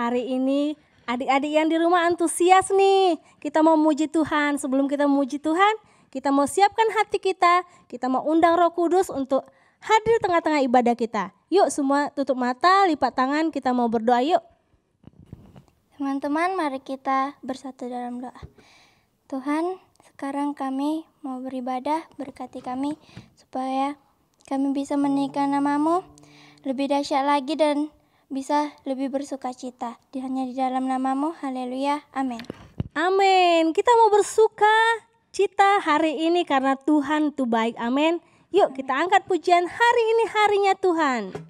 Hari ini adik-adik yang di rumah antusias nih. Kita mau muji Tuhan. Sebelum kita memuji Tuhan, kita mau siapkan hati kita. Kita mau undang Roh Kudus untuk hadir tengah-tengah ibadah kita. Yuk semua tutup mata, lipat tangan, kita mau berdoa yuk. Teman-teman, mari kita bersatu dalam doa. Tuhan, sekarang kami mau beribadah, berkati kami supaya kami bisa meninggikan nama-Mu lebih dahsyat lagi dan bisa lebih bersuka cita. Hanya di dalam nama-Mu, haleluya, amin. Amin. Kita mau bersuka cita hari ini karena Tuhan itu baik, amin. Yuk kita angkat pujian, hari ini harinya Tuhan.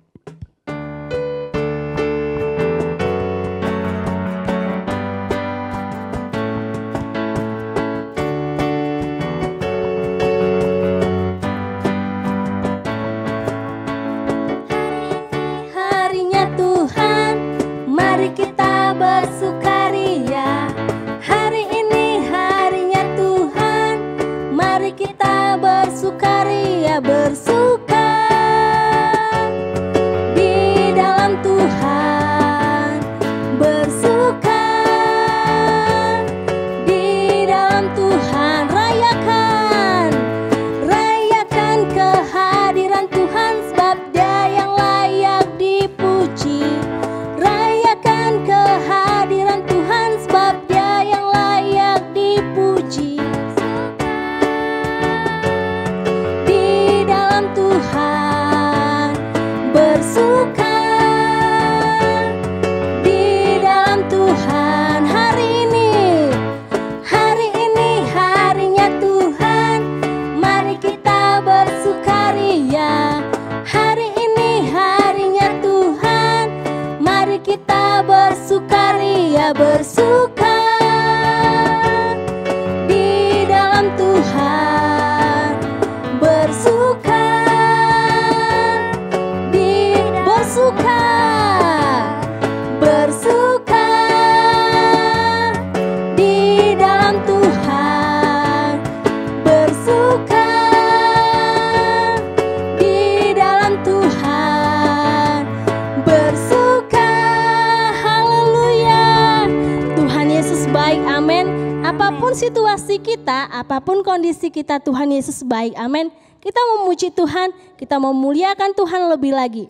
Mari kita bersukaria. Hari ini harinya Tuhan. Mari kita bersukaria, bersuka di dalam Tuhan, bersuka di dalam Tuhan. Rayakan kehadiran Tuhan, sebab Dia yang layak dipuji. Kehadiran Tuhan, sebab Dia yang layak dipuji. Di dalam Tuhan, bersuka di dalam Tuhan. Hari ini harinya Tuhan. Mari kita bersukaria. Hari ini harinya Tuhan. Mari kita bersukaria, bersuka di dalam Tuhan, bersuka di dalam Tuhan, bersuka di dalam Tuhan, bersuka. Baik, amin. Apapun situasi kita, apapun kondisi kita, Tuhan Yesus baik, amin. Kita memuji Tuhan, kita memuliakan Tuhan lebih lagi.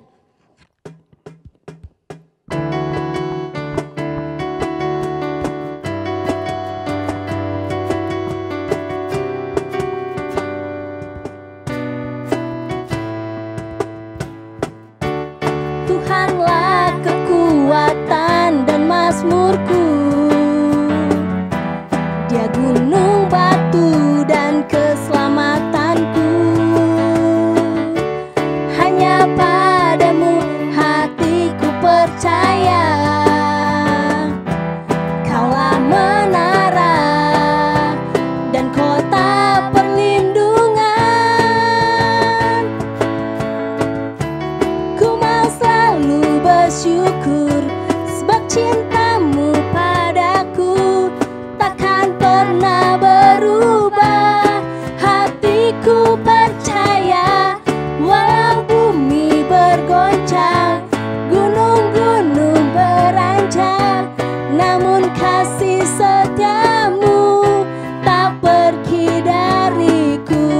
Tuhanlah kekuatan dan mazmurku. Dia gunung batu dan keselamatanku. Hanya padamu hatiku percaya. Kaulah menara dan kota perlindungan. Ku mau selalu bersyukur sebab cintamu padaku takkan pernah berubah. Hatiku percaya, walau bumi bergoncang, gunung-gunung beranjak, namun kasih setiamu tak pergi dariku.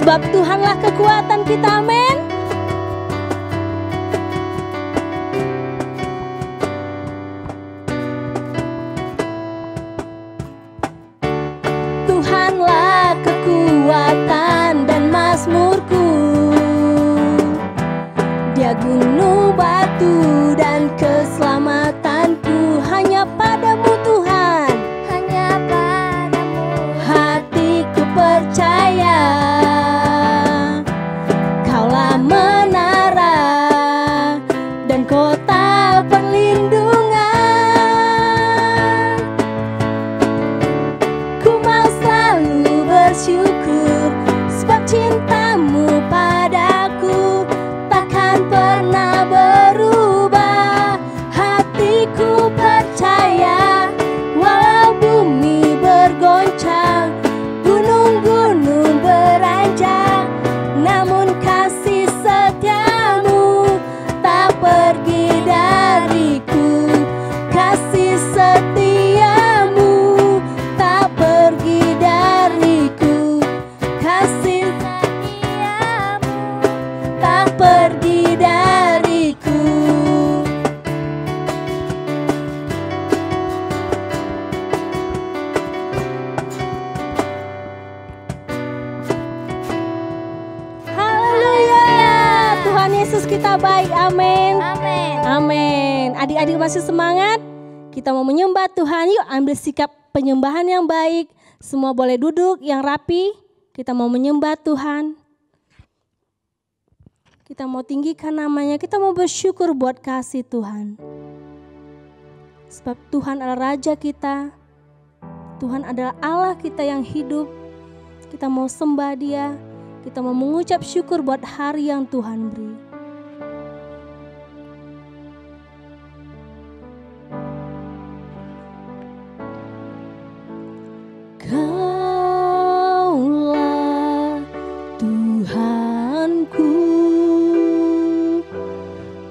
Sebab Tuhanlah kekuatan kita, amin. Tuhanlah kekuatan dan mazmurku. Dia gunung batu dan keselamatanku. Hanya padamu Tuhan, hanya padamu hatiku percaya. Kaulah menara dan kota perlindungan. Bersyukur sebab cintamu padaku takkan pernah berubah. Hatiku percaya, walau bumi bergoncang, gunung-gunung beranjak, namun kasih setiamu tak pergi dari Yesus kita baik. Amin. Amin. Amin. Adik-adik masih semangat? Kita mau menyembah Tuhan. Yuk ambil sikap penyembahan yang baik. Semua boleh duduk yang rapi. Kita mau menyembah Tuhan. Kita mau tinggikan namanya. Kita mau bersyukur buat kasih Tuhan. Sebab Tuhan adalah Raja kita. Tuhan adalah Allah kita yang hidup. Kita mau sembah Dia. Kita mau mengucap syukur buat hari yang Tuhan beri. Kaulah Tuhanku,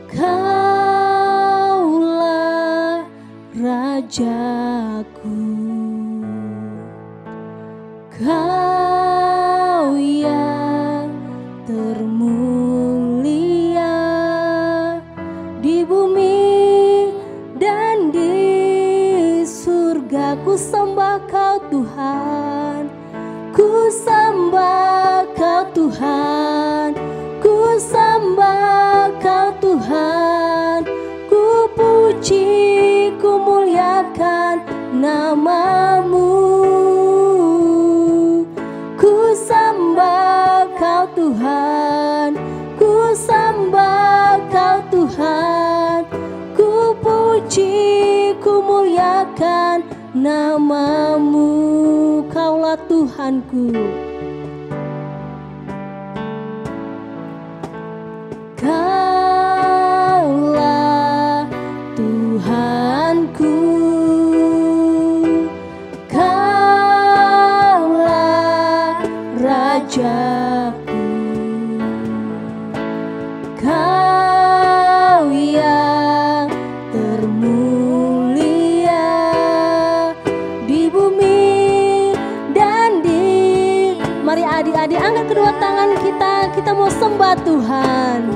Kaulah Rajaku, Kau yang termulia di bumi dan di surga. Ku sembah Kau Tuhan, ku sembah Kau Tuhan, ku sembah Kau Tuhan, ku puji, ku muliakan nama-Mu. Ku sembah Kau Tuhan, ku sembah Kau Tuhan, ku puji, ku muliakan nama-Mu. Kaulah Tuhanku, Kaulah Tuhanku, Kaulah Rajaku, Kau yang termulia di bumi dan di. Mari adik-adik angkat kedua tangan kita mau sembah Tuhan.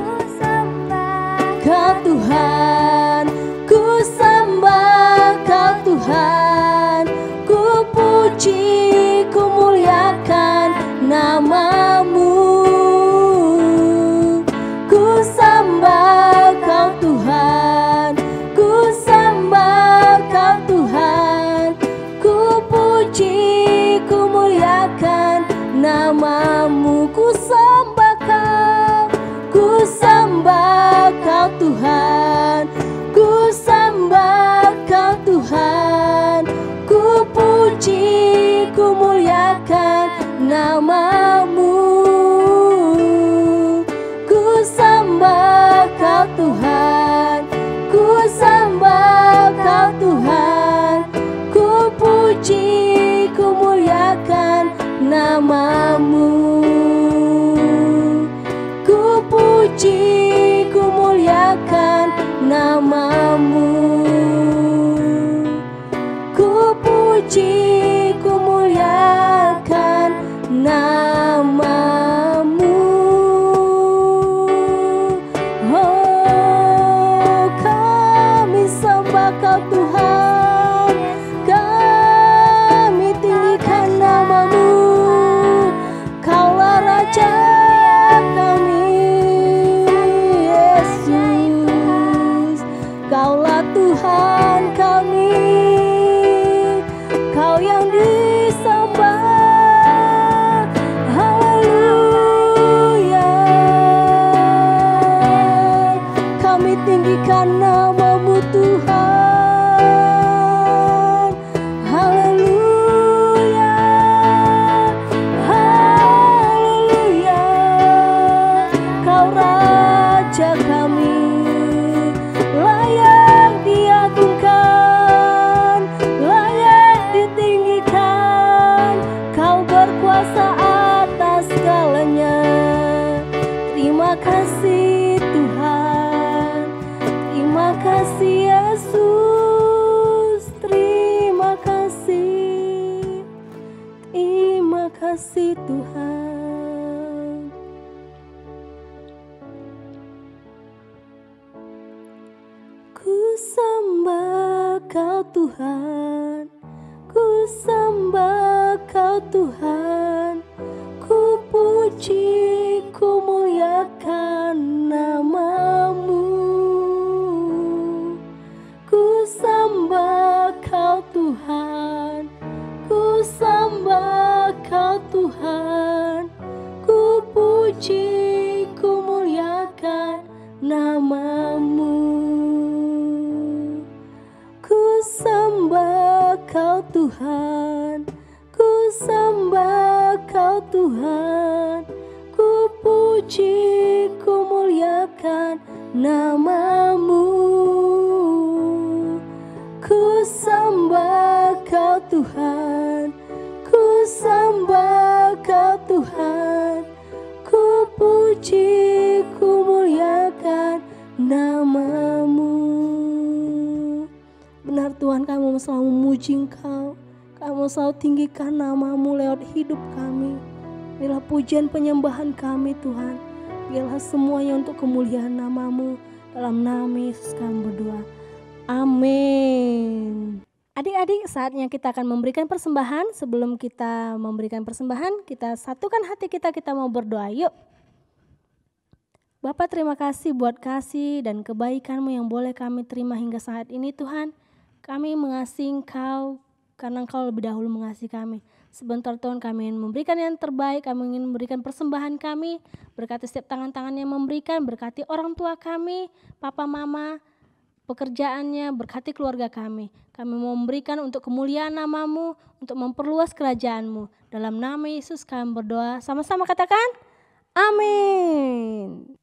Kau Tuhan, ku sembah Kau Tuhan, ku puji, ku muliakan nama-Mu. Ku sembah Kau Tuhan, ku sembah Kau Tuhan, ku puji, ku muliakan nama-Mu. Ku sembah Kau, ku sembah Kau Tuhan, ku sembah Kau Tuhan, ku puji, ku muliakan nama-Mu. Ku sembah Kau Tuhan, ku sembah Kau Tuhan, ku puji, ku muliakan nama-Mu. Ku puji, ku muliakan nama-Mu. Ku puji, ku muliakan nama-Mu. Oh, kami sembah Kau Tuhan, kami tinggikan nama-Mu. Kaulah Raja kami, Yesus. Kaulah Tuhan kami, Kau yang disembah. Haleluya. Kami tinggikan nama-Mu Tuhan. Haleluya. Haleluya. Kau Raja kami, layak diagungkan, layak ditinggikan. Kau berkuasa atas segalanya. Terima kasih Tuhan, terima kasih Yesus, terima kasih Tuhan. Ku sembah Kau Tuhan, ku sembah Kau Tuhan, ku puji, ku muliakan nama puji, ku muliakan namamu. Ku sembah kau Tuhan, ku sembah kau Tuhan, ku puji, ku muliakan namamu. Ku sembah kau Tuhan, ku sembah kau Tuhan, ku puji, ku muliakan namamu. Benar Tuhan, kami selalu memuji Engkau, kami selalu tinggikan namamu lewat hidup kami. Biarlah pujian penyembahan kami Tuhan, biarlah semuanya untuk kemuliaan namamu. Dalam nama Yesus kami berdoa, amin. Adik-adik, saatnya kita akan memberikan persembahan. Sebelum kita memberikan persembahan, kita satukan hati kita mau berdoa. Yuk. Bapa, terima kasih buat kasih dan kebaikan-Mu yang boleh kami terima hingga saat ini Tuhan. Kami mengasihi Engkau karena Engkau lebih dahulu mengasihi kami. Sebentar Tuhan, kami ingin memberikan yang terbaik, kami ingin memberikan persembahan kami. Berkati setiap tangan-tangan yang memberikan, berkati orang tua kami, papa mama, pekerjaannya, berkati keluarga kami. Kami mau memberikan untuk kemuliaan namamu, untuk memperluas kerajaan-Mu. Dalam nama Yesus kami berdoa, sama-sama katakan, amin.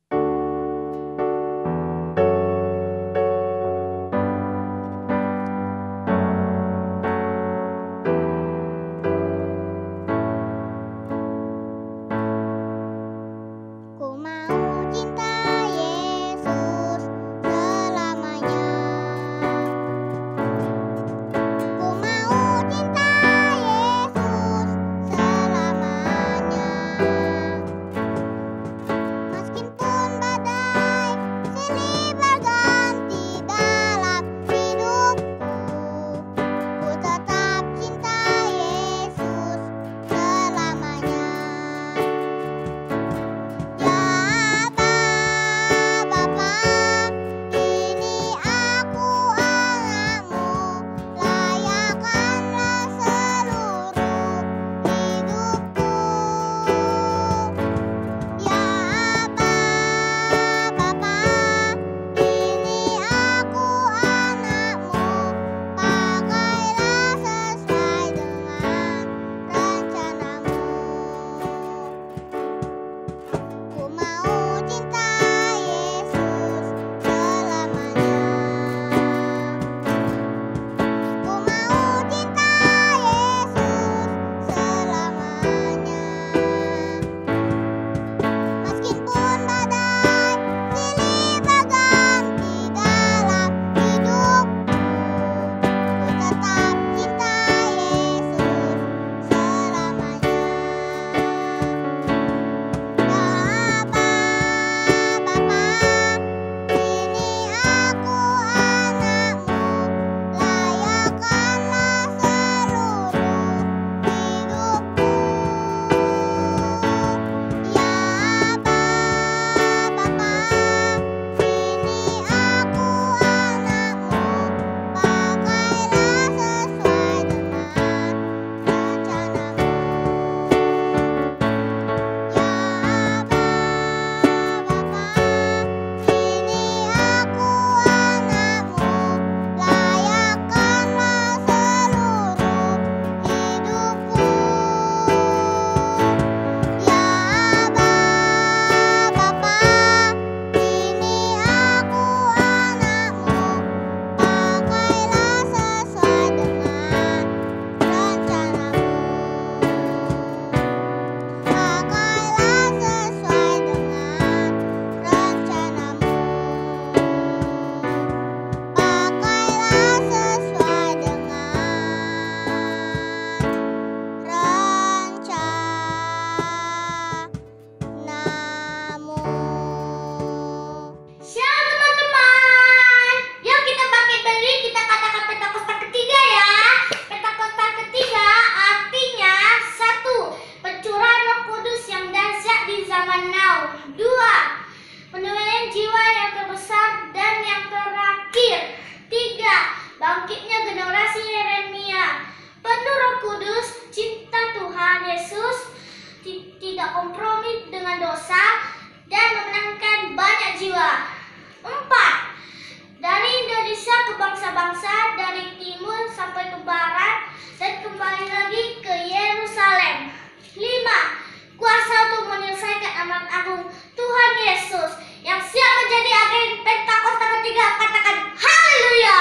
Yesus yang siap menjadi agen Pentakosta ketiga. Katakan haleluya.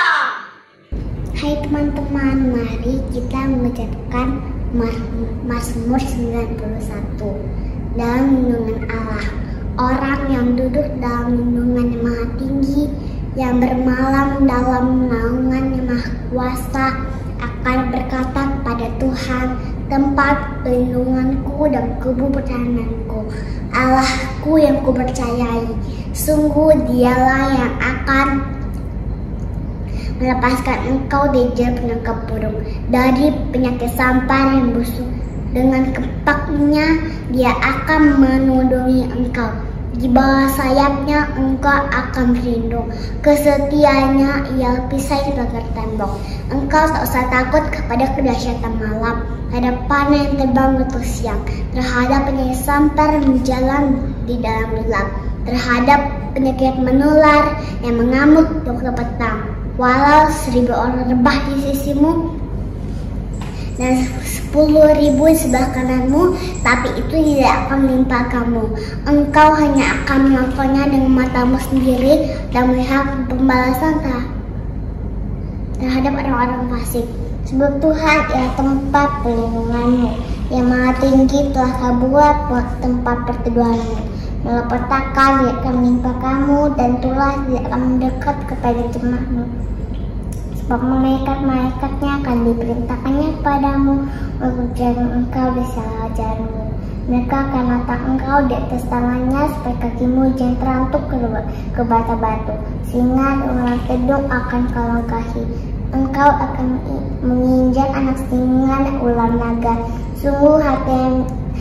Hai teman-teman, mari kita mengucapkan Mazmur 91 dalam lindungan Allah. Orang yang duduk dalam lindungan yang maha tinggi, yang bermalam dalam naungan yang maha kuasa, akan berkata pada Tuhan, tempat pelindunganku dan kubu pertahananku, Allahku yang kupercayai. Sungguh dialah yang akan melepaskan engkau dari jerat penangkap burung, dari penyakit sampar yang busuk. Dengan kepaknya dia akan menudungi engkau, di bawah sayapnya engkau akan berlindung. Kesetiaannya ia pisai di pagar tembok. Engkau tak usah takut kepada kedahsyatan malam, terhadap panah yang terbang waktu siang, terhadap penyakit sampar yang berjalan di dalam gelap, terhadap penyakit menular yang mengamuk di waktu petang. Walau 1000 orang rebah di sisimu dan 10.000 di sebelah kananmu, tapi itu tidak akan menimpa kamu. Engkau hanya akan menontonnya dengan matamu sendiri dan melihat pembalasan terhadap orang-orang fasik. Sebab Tuhan ialah tempat perlindunganmu, yang maha tinggi telah kau buat tempat perteduhanmu. Malapetaka tidak akan menimpa kamu, dan tulah tidak akan mendekat kepada jemaahmu. Sebab malaikat-malaikatnya akan diperintahkannya kepadamu untuk jaga engkau di segala jalanmu. Mereka akan letak engkau di atas tangannya supaya kakimu jangan terantuk ke batu-batu, sehingga ular kedung akan kau langkahi. Engkau akan menginjak anak singa ular naga. Sungguh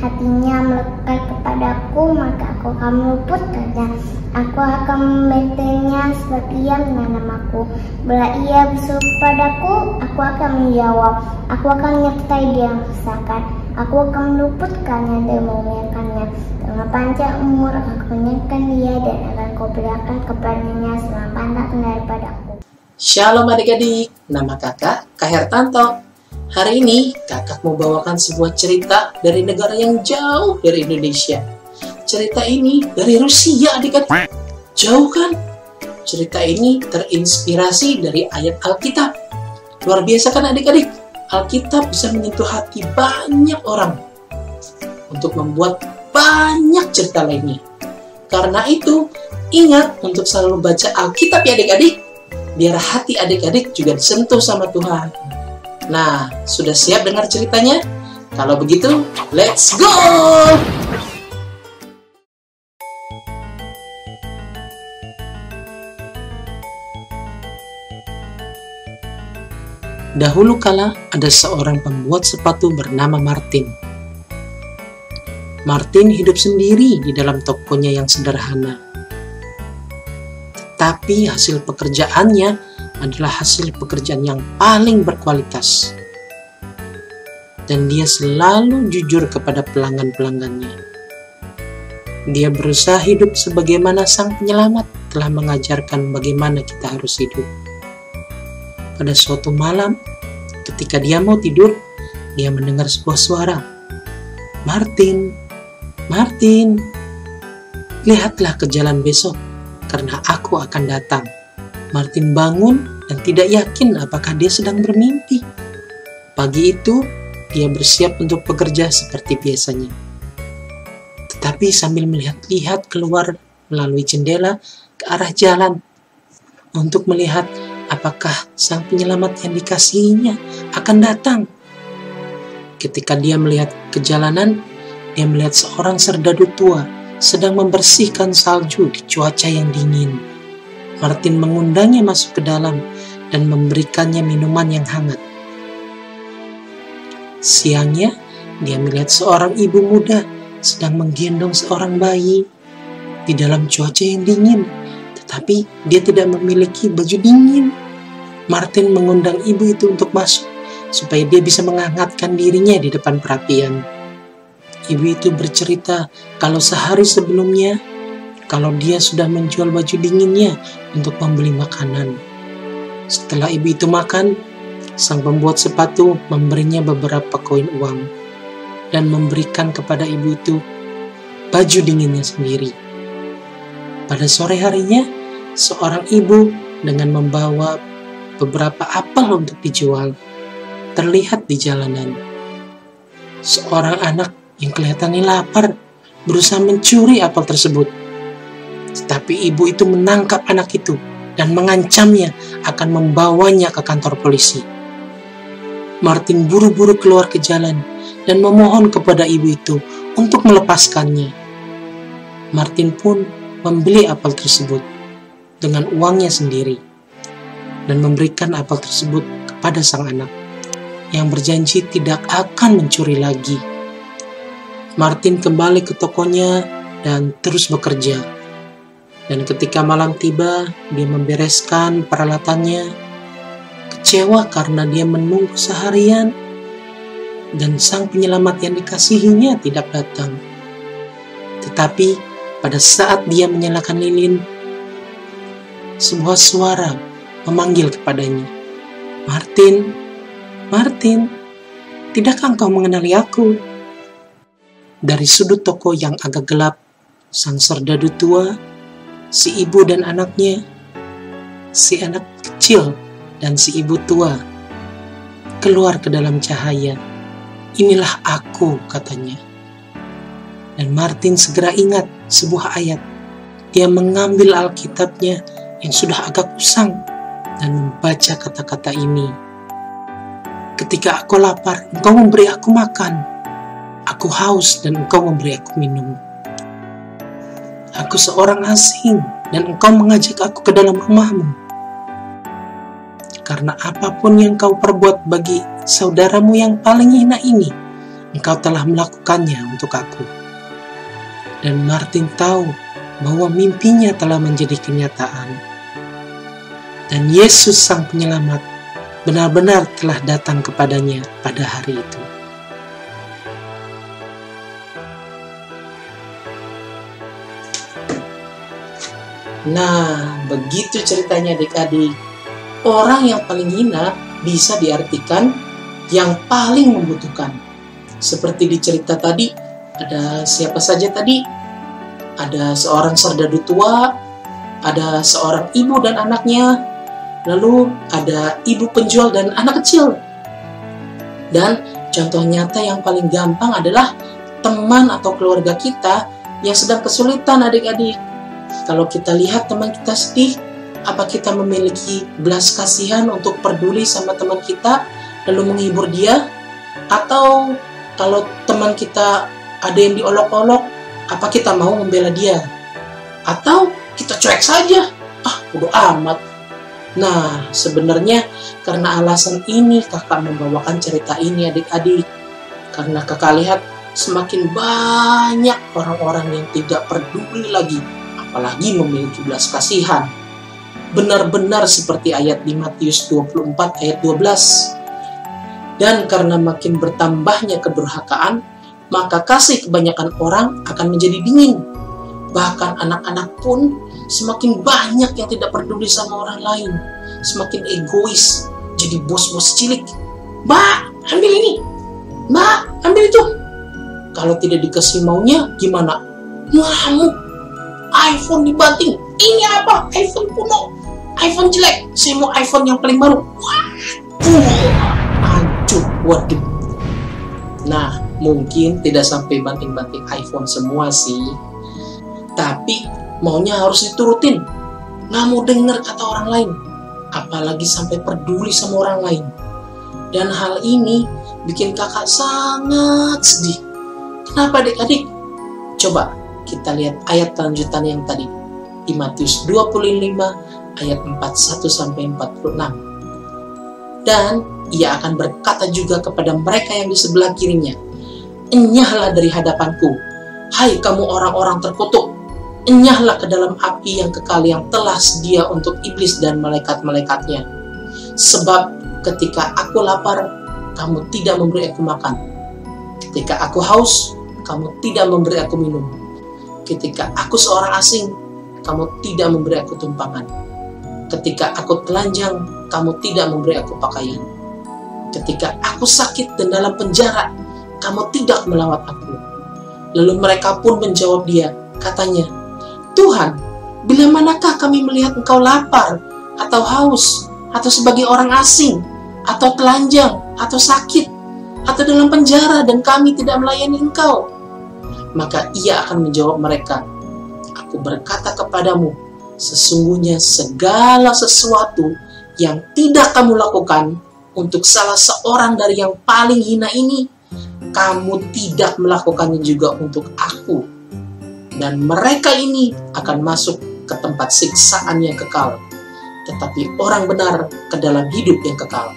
hatinya melekat kepadaku, maka aku akan meluputkannya. Aku akan membentengnya sebab ia mengenal namaku. Bila ia berseru padaku, aku akan menjawab. Aku akan menyertai dia yang misalkan. Aku akan meluputkannya dan memuliakannya. Dengan panjang umur akan kenyangkan dia, dan akan kuberikan kepadanya selamatan daripadaku. Shalom adik-adik, nama kakak Kak Hertanto. Hari ini kakak mau bawakan sebuah cerita dari negara yang jauh dari Indonesia. Cerita ini dari Rusia, adik-adik. Jauh kan? Cerita ini terinspirasi dari ayat Alkitab. Luar biasa kan adik-adik? Alkitab bisa menyentuh hati banyak orang untuk membuat banyak cerita lainnya. Karena itu, ingat untuk selalu baca Alkitab ya adik-adik, biar hati adik-adik juga disentuh sama Tuhan. Nah, sudah siap dengar ceritanya? Kalau begitu, let's go! Dahulu kala ada seorang pembuat sepatu bernama Martin. Martin hidup sendiri di dalam tokonya yang sederhana. Tetapi hasil pekerjaannya adalah hasil pekerjaan yang paling berkualitas. Dan dia selalu jujur kepada pelanggan-pelanggannya. Dia berusaha hidup sebagaimana Sang Penyelamat telah mengajarkan bagaimana kita harus hidup. Pada suatu malam, ketika dia mau tidur, dia mendengar sebuah suara. Martin, Martin, lihatlah ke jalan besok, karena aku akan datang. Martin bangun dan tidak yakin apakah dia sedang bermimpi. Pagi itu, dia bersiap untuk bekerja seperti biasanya. Tetapi sambil melihat-lihat keluar melalui jendela ke arah jalan untuk melihat apakah Sang Penyelamat yang dikasihinya akan datang. Ketika dia melihat ke jalanan, dia melihat seorang serdadu tua sedang membersihkan salju di cuaca yang dingin. Martin mengundangnya masuk ke dalam dan memberikannya minuman yang hangat. Siangnya, dia melihat seorang ibu muda sedang menggendong seorang bayi di dalam cuaca yang dingin, tetapi dia tidak memiliki baju dingin. Martin mengundang ibu itu untuk masuk supaya dia bisa menghangatkan dirinya di depan perapian. Ibu itu bercerita kalau sehari sebelumnya, kalau dia sudah menjual baju dinginnya untuk membeli makanan. Setelah ibu itu makan, sang pembuat sepatu memberinya beberapa koin uang dan memberikan kepada ibu itu baju dinginnya sendiri. Pada sore harinya, seorang ibu dengan membawa beberapa apel untuk dijual terlihat di jalanan. Seorang anak yang kelihatannya lapar berusaha mencuri apel tersebut. Tetapi ibu itu menangkap anak itu dan mengancamnya akan membawanya ke kantor polisi. Martin buru-buru keluar ke jalan dan memohon kepada ibu itu untuk melepaskannya. Martin pun membeli apel tersebut dengan uangnya sendiri dan memberikan apel tersebut kepada sang anak yang berjanji tidak akan mencuri lagi. Martin kembali ke tokonya dan terus bekerja. Dan ketika malam tiba, dia membereskan peralatannya, kecewa karena dia menunggu seharian dan sang penyelamat yang dikasihinya tidak datang. Tetapi pada saat dia menyalakan lilin, sebuah suara memanggil kepadanya, "Martin, Martin, tidakkah engkau mengenali aku?" Dari sudut toko yang agak gelap, sang serdadu tua, si ibu dan anaknya, si anak kecil dan si ibu tua keluar ke dalam cahaya. "Inilah aku," katanya. Dan Martin segera ingat sebuah ayat. Dia mengambil Alkitabnya yang sudah agak usang dan membaca kata-kata ini. "Ketika aku lapar, engkau memberi aku makan. Aku haus dan engkau memberi aku minum. Aku seorang asing dan engkau mengajak aku ke dalam rumahmu. Karena apapun yang kau perbuat bagi saudaramu yang paling hina ini, engkau telah melakukannya untuk aku." Dan Martin tahu bahwa mimpinya telah menjadi kenyataan. Dan Yesus sang penyelamat benar-benar telah datang kepadanya pada hari itu. Nah, begitu ceritanya adik-adik. Orang yang paling hina bisa diartikan yang paling membutuhkan. Seperti di cerita tadi, ada siapa saja tadi? Ada seorang serdadu tua, ada seorang ibu dan anaknya, lalu ada ibu penjual dan anak kecil. Dan contoh nyata yang paling gampang adalah teman atau keluarga kita yang sedang kesulitan adik-adik. Kalau kita lihat teman kita sedih, apa kita memiliki belas kasihan untuk peduli sama teman kita, lalu menghibur dia? Atau kalau teman kita ada yang diolok-olok, apa kita mau membela dia? Atau kita cuek saja? Bodo amat. Nah, sebenarnya karena alasan ini kakak membawakan cerita ini adik-adik. Karena kakak lihat semakin banyak orang-orang yang tidak peduli lagi, apalagi memiliki belas kasihan. Benar-benar seperti ayat di Matius 24 ayat 12. Dan karena makin bertambahnya kedurhakaan, maka kasih kebanyakan orang akan menjadi dingin. Bahkan anak-anak pun semakin banyak yang tidak peduli sama orang lain. Semakin egois, jadi bos-bos cilik. "Mbak, ambil ini. Mbak, ambil itu." Kalau tidak dikasih maunya, gimana? "Ngamuk. iPhone dibanting. Ini apa? iPhone kuno. iPhone jelek. Saya mau iPhone yang paling baru." Hancur. Waduh. Nah, mungkin tidak sampai banting-banting iPhone semua sih. Tapi maunya harus diturutin. Nggak mau dengar kata orang lain. Apalagi sampai peduli sama orang lain. Dan hal ini bikin kakak sangat sedih. Kenapa adik-adik? Coba kita lihat ayat lanjutan yang tadi. Di Matius 25 ayat 41-46. Dan ia akan berkata juga kepada mereka yang di sebelah kirinya, "Enyahlah dari hadapanku, hai kamu orang-orang terkutuk. Enyahlah ke dalam api yang kekal yang telah sedia untuk iblis dan malaikat-malaikatnya. Sebab ketika aku lapar, kamu tidak memberi aku makan. Ketika aku haus, kamu tidak memberi aku minum. Ketika aku seorang asing, kamu tidak memberi aku tumpangan. Ketika aku telanjang, kamu tidak memberi aku pakaian. Ketika aku sakit dan dalam penjara, kamu tidak melawat aku." Lalu mereka pun menjawab dia, katanya, "Tuhan, Bila manakah kami melihat Engkau lapar, atau haus, atau sebagai orang asing, atau telanjang, atau sakit, atau dalam penjara, dan kami tidak melayani Engkau? Maka Ia akan menjawab mereka, Aku berkata kepadamu, sesungguhnya segala sesuatu yang tidak kamu lakukan untuk salah seorang dari yang paling hina ini, kamu tidak melakukannya juga untuk Aku. Dan mereka ini akan masuk ke tempat siksaan yang kekal, tetapi orang benar ke dalam hidup yang kekal.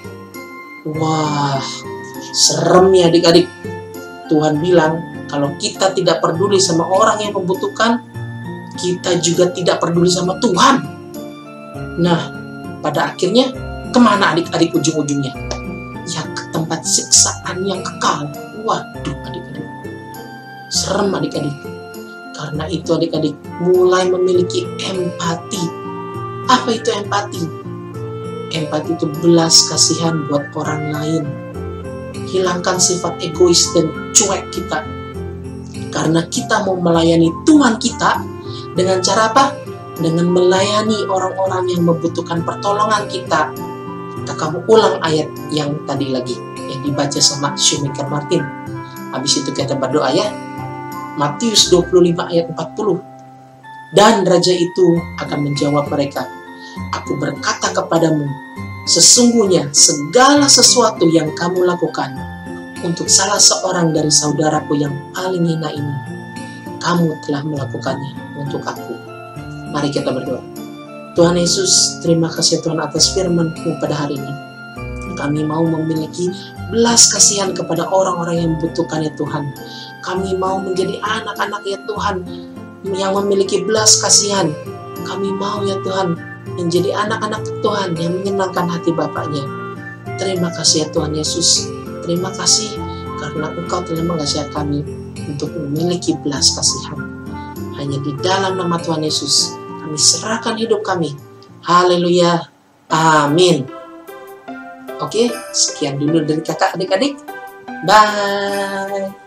Wah, serem ya adik-adik. Tuhan bilang, kalau kita tidak peduli sama orang yang membutuhkan, kita juga tidak peduli sama Tuhan. Nah, pada akhirnya, kemana adik-adik ujung-ujungnya? Ya, ke tempat siksaan yang kekal. Waduh, adik-adik. Serem adik-adik. Karena itu adik-adik mulai memiliki empati. Apa itu empati? Empati itu belas kasihan buat orang lain. Hilangkan sifat egois dan cuek kita. Karena kita mau melayani Tuhan kita dengan cara apa? Dengan melayani orang-orang yang membutuhkan pertolongan kita. Kita kamu ulang ayat yang tadi lagi, yang dibaca sama Shoemaker Martin. Habis itu kita berdoa ya. Matius 25 ayat 40. Dan raja itu akan menjawab mereka, Aku berkata kepadamu, sesungguhnya segala sesuatu yang kamu lakukan untuk salah seorang dari saudaraku yang paling hina ini, kamu telah melakukannya untuk Aku. Mari kita berdoa. Tuhan Yesus, terima kasih Tuhan atas firman-Mu pada hari ini. Kami mau memiliki belas kasihan kepada orang-orang yang membutuhkan ya Tuhan. Kami mau menjadi anak-anak ya Tuhan yang memiliki belas kasihan. Kami mau ya Tuhan menjadi anak-anak Tuhan yang menyenangkan hati Bapaknya. Terima kasih ya Tuhan Yesus. Terima kasih karena Engkau telah mengasihi kami untuk memiliki belas kasihan. Hanya di dalam nama Tuhan Yesus kami serahkan hidup kami. Haleluya. Amin. Oke, sekian dulu dari kakak adik-adik. Bye.